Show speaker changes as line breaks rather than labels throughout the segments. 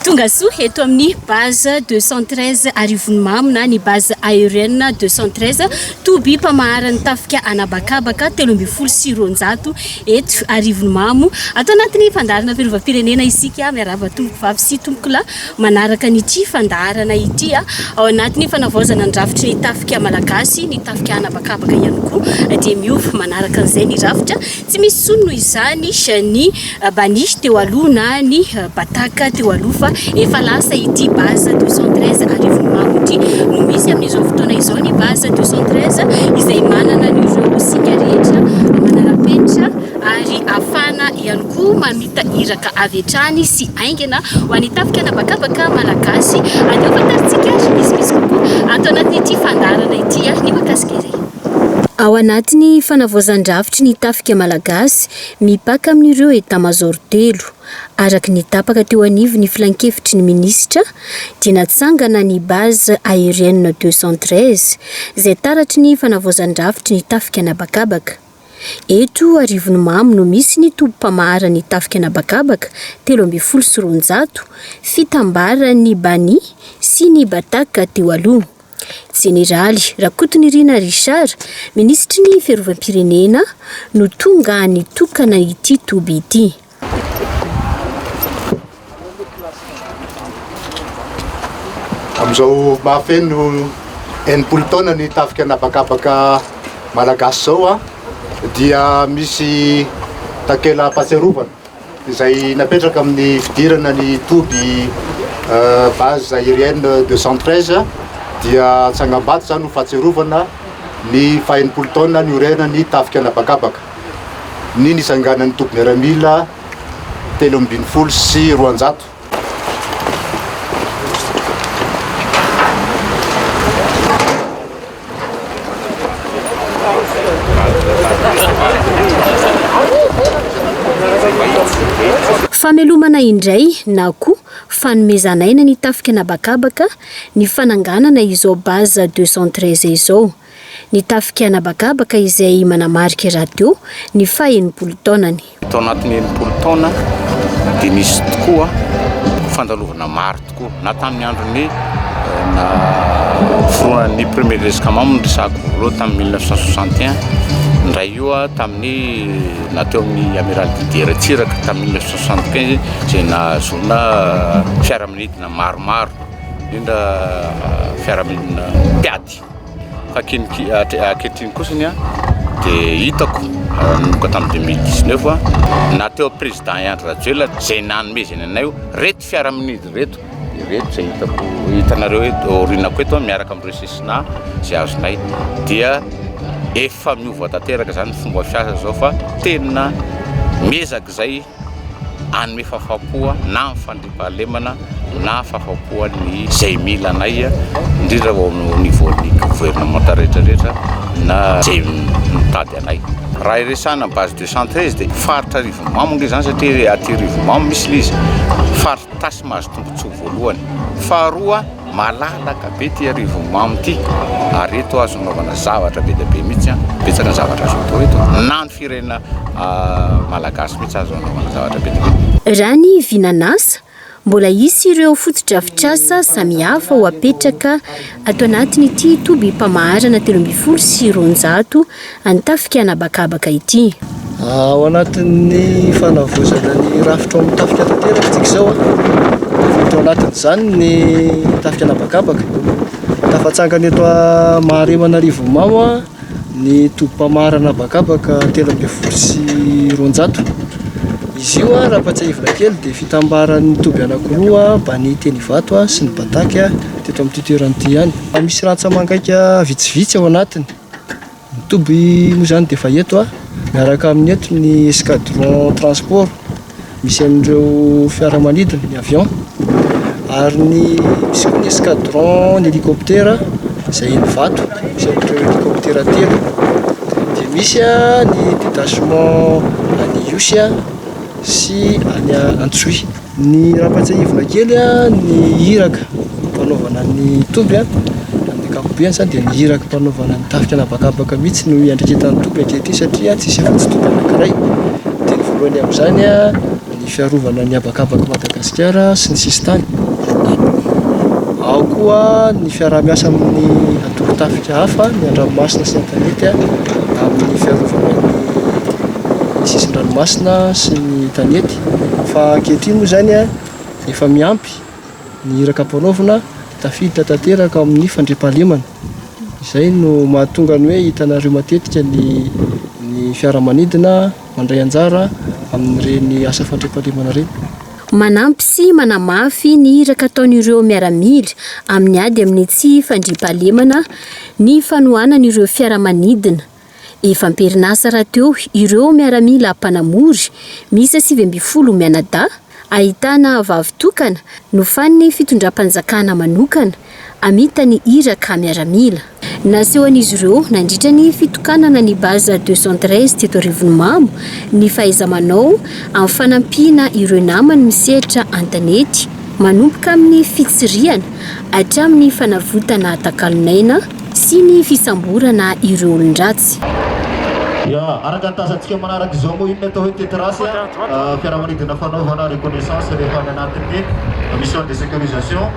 Tonga soa eto amin'ny base 213 Arivonimamy na ny base aérienne 213 toby mpamaharany tafika anabakabaka 370 eto Arivonimamy atao anatin'ny fandarana filovam-pirenena isika miarahaba tompoko sy tombokola manaraka nyty fandarana ity ao anatin'ny fanavaozana ny rafitra ny tafika malagasy ny tafika anabakabaka ihany koa dia miova manaraka an'izay ny rafitra tsy misy sonno izany ny banisy teo aloha na ny bataka teo aloha efa lasa ity base 213 Arivonimamy ity no misy amin'izao fotoana izao ny base 213 izay manana ireo singa rehetra manara-penitra ary afana ihany koa mamita iraka avy hatrany sy aingana ho an'ny tafika anabakabaka malagasy atao fantaritsika azy misy kokoa atao anatin'ity fandarana ity ny makasika iray. Ao anatin'ny fanavaozan-drafitry ny tafika malagasy mipaka amin'ireo etat-major telo araky ny tapaka teo anivo ny filan-kevitry ny minisitra dia natsangana ny base aérienne 213 izay taratry ny fanavaozan-drafitry ny tafika anabakabaka. Eto Arivonimamy no misy ny tobi-pamahara ny tafika anabakabaka 370 fitambaran'ny bani sy ny bataka teo aloha. Generaly Rakotonirina Richard, ministry ny fiarovam-pirenena no tonga nitokana ity toby ity.
Amizao mahafeno 80 taona ny tafika anabakabaka malagasy zao dia misy takela paserovana izay napetraka amin'ny fidirana ny toby base aérienne 213 dia tsangam-bato zany ho fahatsiarovana ny faha-80 taona ny orena ny tafika anabakabaka ny nisanganan'ny toby miaramila 370 sy 200.
Famelomana indray na koa fanomezanaina ny tafika anabakabaka ny fananganana izao base 213 izao. Ny tafika anabakabaka izay manamarika radio ny faha-80 taonany.
Tao anatin'ny 80 taona dia nisy tokoa fandalovana maro tokoa na tamin'ny andron'ny na foroan'ny premier resaka mamony resako voaloha tamin'ny 1961 ndray io tamin'ny nateo amin'ny amiral Didier Tsiraka tamin'ny 1975 izay nazona fiaramanidina maromaro indrindra fiaramanidina piady fa ankehitriny kosany dia hitako nanomboka tamin'ny 2019 nateo président Andry Rajoelina izay nanomezana anay reto fiaramanidina reto izay hitanareo eto orinako eto miaraka amin'ireo sisina izay azonay dia efa miova tanteraka zany fomba fiasa zao fa tena mezaka zay anome fahafapoa na mifandrimpahalemana na fahafapoany izay mila anay indrindra ao niveaun'ny gouvernement rehetrarehetra na izay mitady anay. Raha iresana base 213 dia faritra Arivonimamy nge zany satria aty Arivonimamy misy lizy faritra tasy mahazo tombontsoa voalohany. Faharoa malalaka be ty Arivonimamy ty ary eto azo naovana zavatra be dia be mihitsy betsaka ny zavatra azo atao eto na ny firena malagasy mihitsy azo naovana zavatra be dia be.
Raha ny vinanasa mbola isy ireo fotodrafitrasa samihafa ho apetraka ato anatin'ity toby mpamaharana 370 sy 200 antafika anabakabaka ity.
Ao anatin'ny fanavozana ny rafitra amin'ny tafika tanteraka tsika zao atao anatin'izany ny tafika anabakabaka tafatsangana eto Maharemana Arivonimamy ny toby mpamaharana anabakabaka 370 sy 200. Izy io raha patsahivina kely dia fitambaran'ny toby anankiroa bany teny vato sy ny bataky teto amin'ny toeran'ity ihany. Misy rantsa mangaika vitsivitsy ao anatiny. Ny toby moa zany dia efa eto miaraka amin'ny eto ny escadron transport misy amin'ireo fiaramanidina ny avion ary ny misy koa ny escadron ny hélicoptère izay eny vato izay ohatra hoe hélicoptère telo. Dia misy a ny détachement any Iosy a sy any Antsoy. Ny raha-pahatsahivana kely a ny iraka mpanaovana ny toby a amin'ny ankapobeny zany dia ny iraka mpanaovana ny tafika anabakabaka mihitsy no iandreketan'ny toby ankehitriny satria tsisy afa-tsy toby anankiray. Dia ny voalohany amin'izany a ny fiarovana ny abakabaka Madagasikara sy ny sisintany. Ao koa ny fiarah-miasa amin'ny atoko-tafika hafa ny an-dranomasina sy an-tanety a amin'ny fiarovana ny sisin-dranomasina sy ny tanety. Fa ankehitriny moa zany a efa miampy ny iraka mpanaovana tafiditra tanteraka amin'ny fandriampahalemana. Izay no mahatonga ny hoe hitanareo matetika ny fiaramanidina mandray anjara amin'ireny asa fandriampahalemana ireny.
Manampy sy manamafy ny iraka ataon'ireo miaramila amin'ny ady amin'ny tsy fandriampahalemana ny fanohanan'ireo fiaramanidina. Efa amperinasa raha teo ireo miaramila mpanamory misy 7 mianadahy ahitana vavy-tokana no fanny fitondram-panjakana manokana amita ny iraka miaramila. Naseho an'izy ireo nandritra ny fitokanana ny baza 213 teto Rivonimamy ny fahaiza-manao amin'ny fanampiana ireo namany misehatra an-tanety manomboka amin'ny fitsiriana hatramin'ny fanavotana takalonaina sy ny fisamborana ireo olon-dratsy.
Araka ny tazantsika manaraka izao moa inona atao hoe tetrasy fiaramanidina fanaovana reconnaissance rehefa any anatin'ny mission de sécurisation.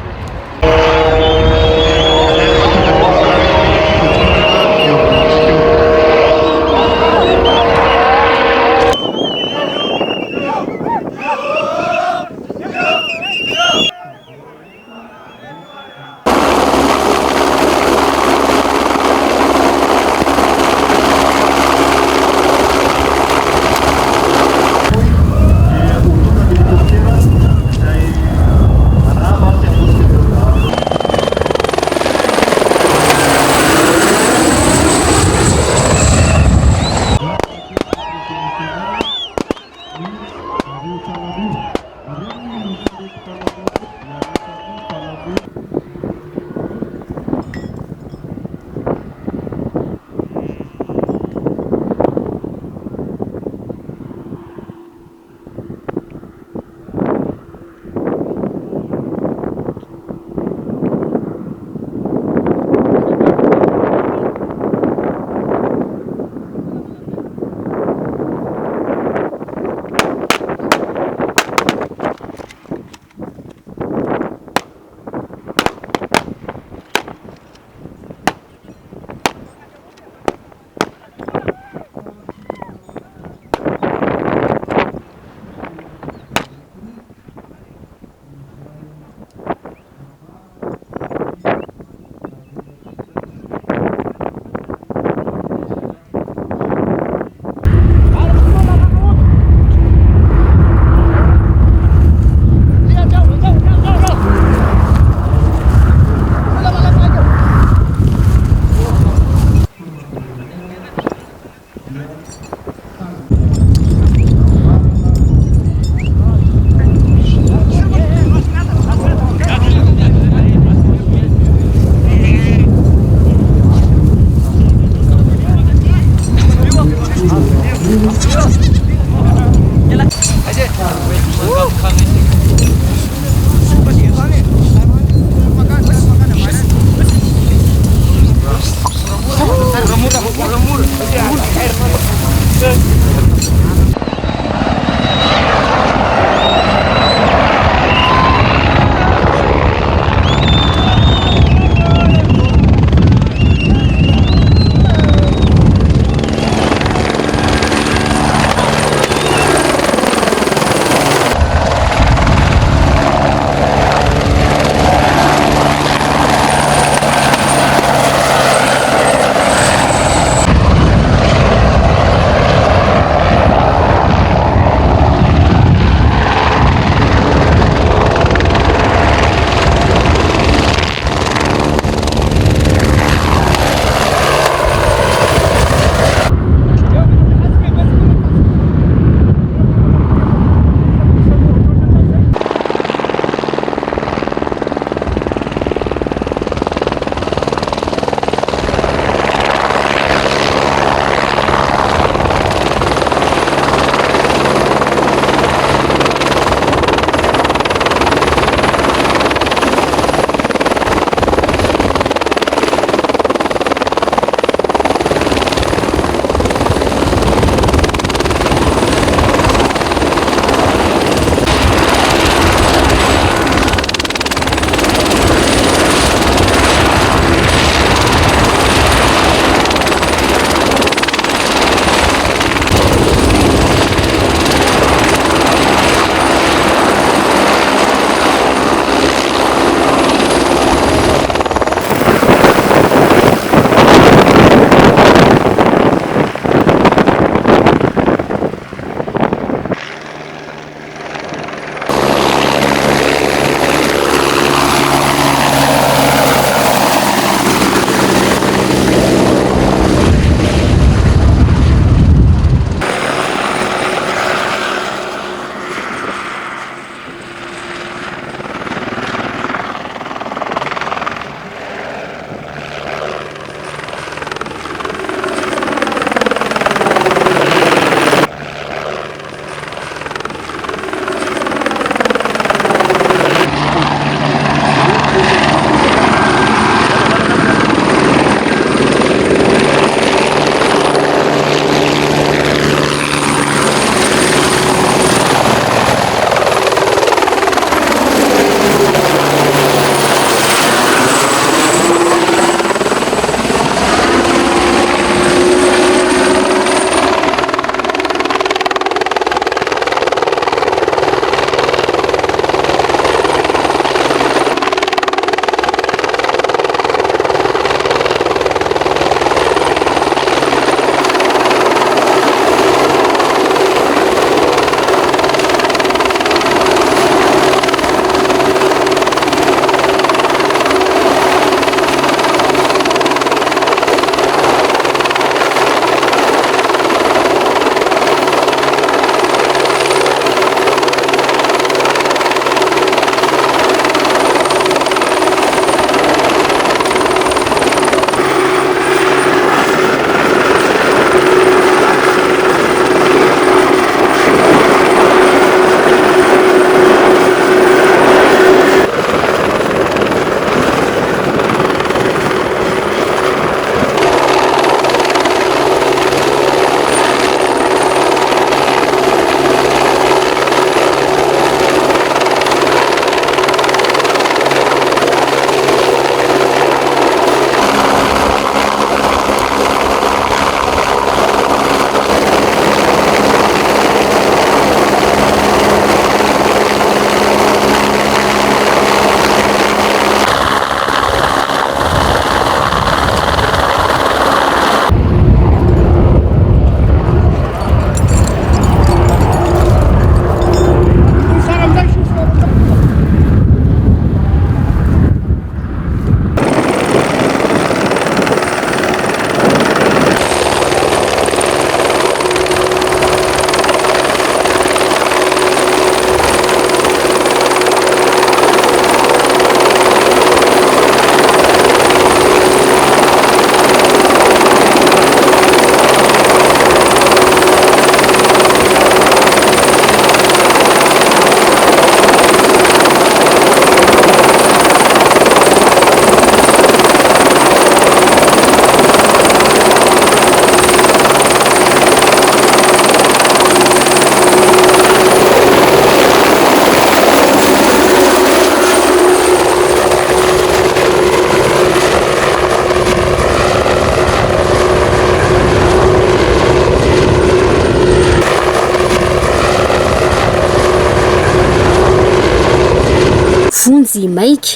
vonjy maika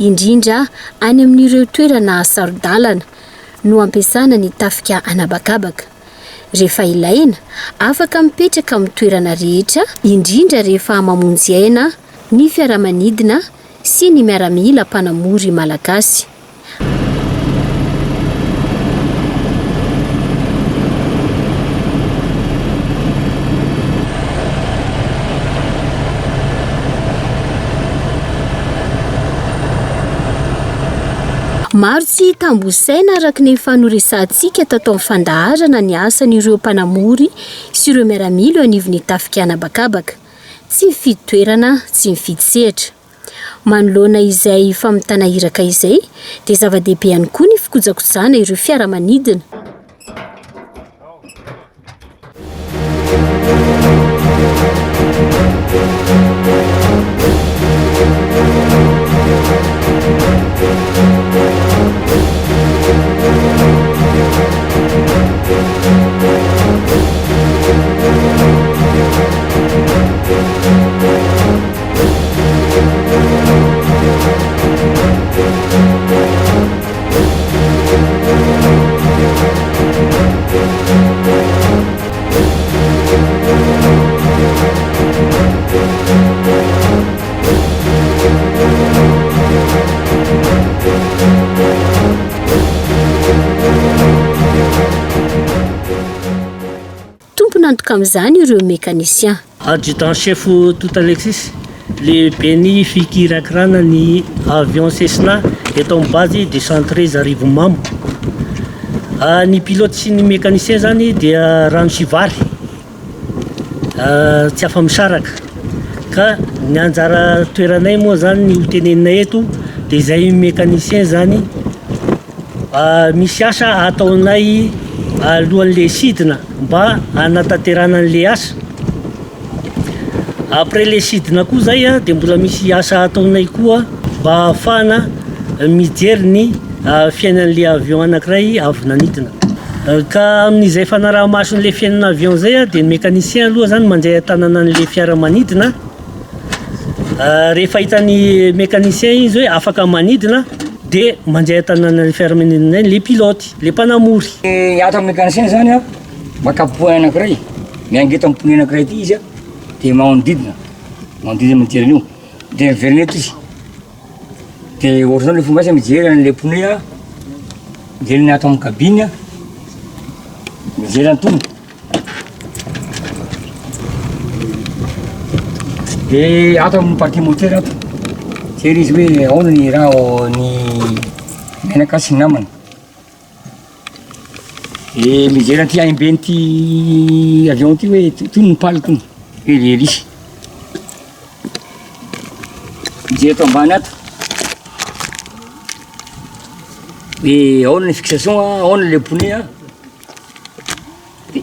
indrindra any amin'ireo toerana sarodalana no ampiasana ny tafika anabakabaka. Rehefa ilaina, afaka mipetraka amin'ny toerana rehetra, indrindra rehefa mamonjy aina ny fiaramanidina sy ny miaramila mpanamory malagasy. Maro sy tambosaina araka ny fanoresantsika tato amin'ny fandaharana ny asan'ireo mpanamory sy ireo miaramila eo anivon'ny tafika anabakabaka. Tsy mifidy toerana, tsy mifidy sehatra. Manoloana izay famitana iraka izay dia zava-dehibe ihany koa ny fikojakojana ireo fiaramanidina. Tompona amin'izany ireo mécaniciens.
Adjudant chef tout Alexis, le béni fikirakirana ny avion Cessna eto amin'ny base 213 Arivomamo. Ny pilote sy ny mécanicien zany dia rano sy vary. Tsy afa-misaraka. Ka ny anjara toeranay moa zany ny hoteneninay eto dia izay mécanicien zany misy asa ataonay alohan'le sidina mba hanatanterana an'le asa. Après le sidina koa zay dia mbola misy asa ataonay koa mba ahafahana mijery ny fiainan'le avion anankiray avy nanidina. Ka amin'izay fanaraha-mason'le fiainana avion zay dia ny mécanicien aloha zany mandray tanana an'le fiaramanidina. Rehefa hitan'ny mécanicien izy hoe afaka manidina dia mandray tanana an'le fiaramanidina le pilote, le mpanamory.
Ato amin'ny mécanicien zany makapohay anankiray, miangeta amin'ny pneu anankiray ity izy dia manodidina mijery an'io dia miverina eto izy. Dia ohatr'izao le fomba azy mijery an'le pneu, mijery ny ato amin'ny cabine, mijery an'itony. Dia ato amin'ny partie moteur ato, mijery izy hoe ahoana ny raha ny menaka sy ny namany. Dia mijery an'ity aimben'ity avion ity hoe tony ny paly tony, hoe le risy. Mijery ato ambany ato, hoe ahoana ny fixation, ahoana le pneu, dia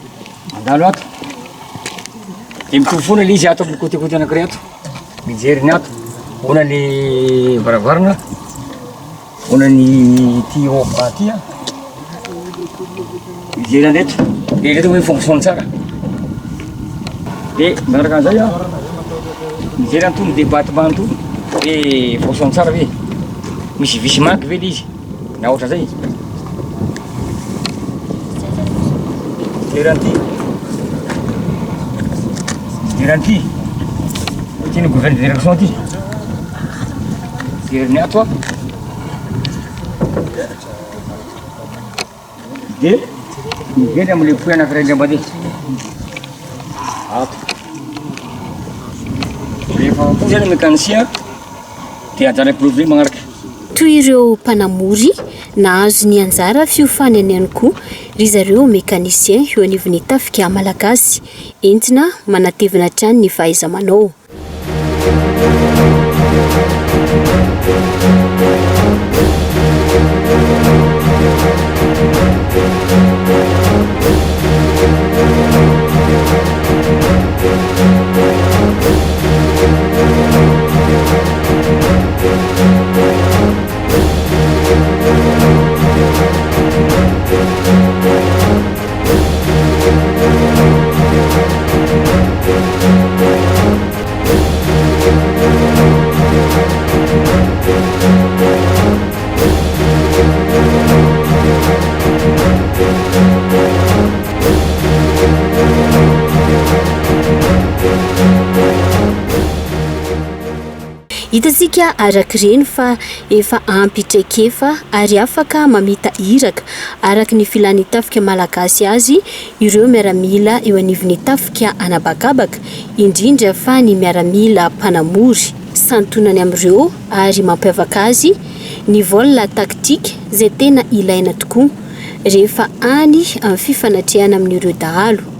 mandalo ato. Dia mitovy foana le izy ato amin'ny côté anankiray ato, mijery ny ato, ahoana le varavarana, ahoana ny ty oba ty, mijery an'eto, dia ireto hoe fonctionne tsara. Dia manaraka an'izay mijery an'itony débattement an'itony hoe fonctionne tsara ve, misy visy manky ve le izy, na ohatra zay. Mijery an'ity, mijery an'ity, ty ny gouverne direction ty, mijery ny ato dia mijery amin'le poy anankiray indray mandeha ato. Rehefa koa zany mécanicien dia anjara prouvé magnaraka.
Toy ireo mpanamory nahazo ny anjara fiofanany ihany koa ry zareo mécanicien eo anivon'ny tafika malagasy, entina manatevina hatrany ny fahaiza-manao. Hitantsika arak'ireny fa efa ampitrekefa ary afaka mamita iraka araka ny filan'ny tafika malagasy azy ireo miaramila eo anivon'ny tafika anabakabaka indrindra fa ny miaramila mpanamory santonany amin'ireo ary mampiavaka azy ny volna taktika izay tena ilaina tokoa rehefa any amin'ny fifanatrehana amin'ireo dahalo.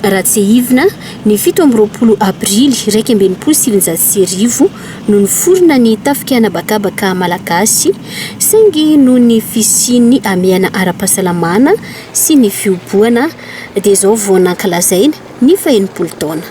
Raha tsy hivina ny 17 abrily 2025 no niforona ny tafika anabakabaka malagasy saingy no ny fisiany amiana ara-pahasalamana sy ny fioboana dia zao vao nankalazaina ny 40 taona.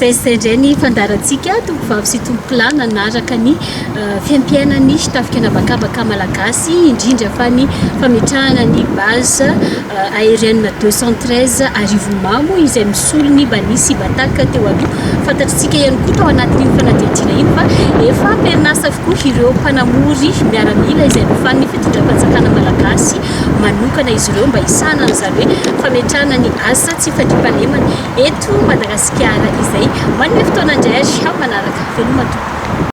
Besy ndray ny fandarantsika tompovavy sy tompolana nanaraka ny fiampiainany tafika anabakabaka malagasy indrindra fa ny fametrahana ny base aérienne 213 Arivomamo izay misolo ny Banisy Bataka teo aloha. Fantatritsika ihany koa tao anatin'io fanadihadiana io fa efa perinasa avokoa ireo mpanamory miaramila izay nofan'ny fitondram-panjakana malagasy manokana izy ireo mba hisanana zany hoe fametrahana ny asa tsy fandriampahalemana eto Madagasikara izay manome fotoana indray ao manaraka veloma tompoko.